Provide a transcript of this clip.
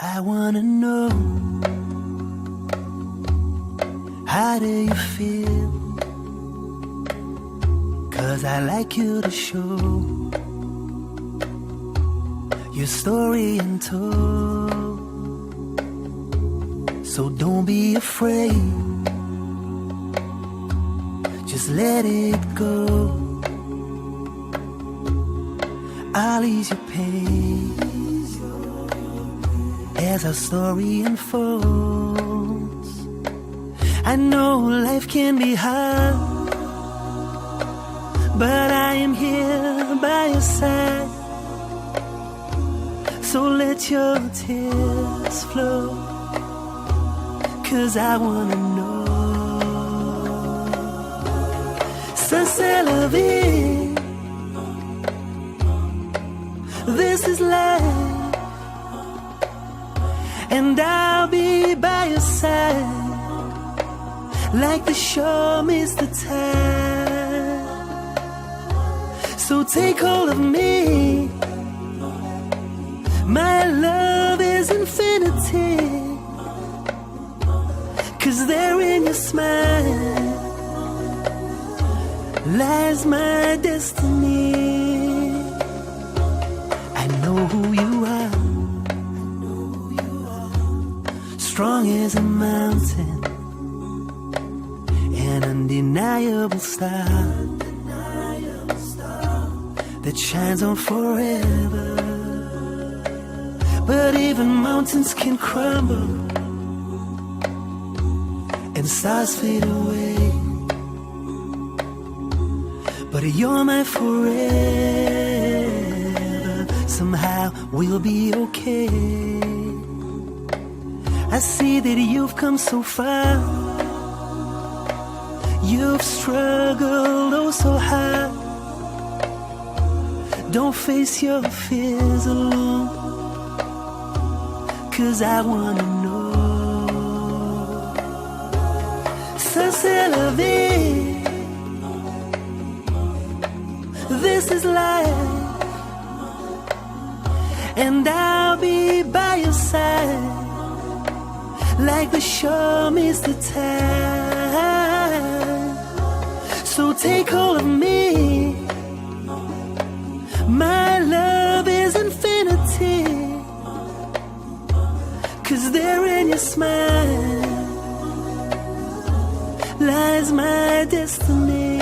I wanna know, how do you feel? 'Cause I like you to show your story untold. So don't be afraid, just let it go. I'll ease your pain as our story unfolds. I know life can be hard, but I am here by your side. So let your tears flow, 'cause I wanna know. Ça c'est la vie, this is life, and I'll be by your side, like the shore meets the tide. So take hold of me, my love is infinity, 'cause there in your smile lies my destiny. I know who you are, strong as a mountain, an undeniable star that shines on forever. But even mountains can crumble and stars fade away, but you're my forever. Somehow we'll be okay. I see that you've come so far, you've struggled oh so hard. Don't face your fears alone, 'cause I wanna know. Ça c'est la vie, this is life, and I'll be by your side, like the shore meets the tide. So take hold of me, my love is infinity, 'cause there in your smile lies my destiny.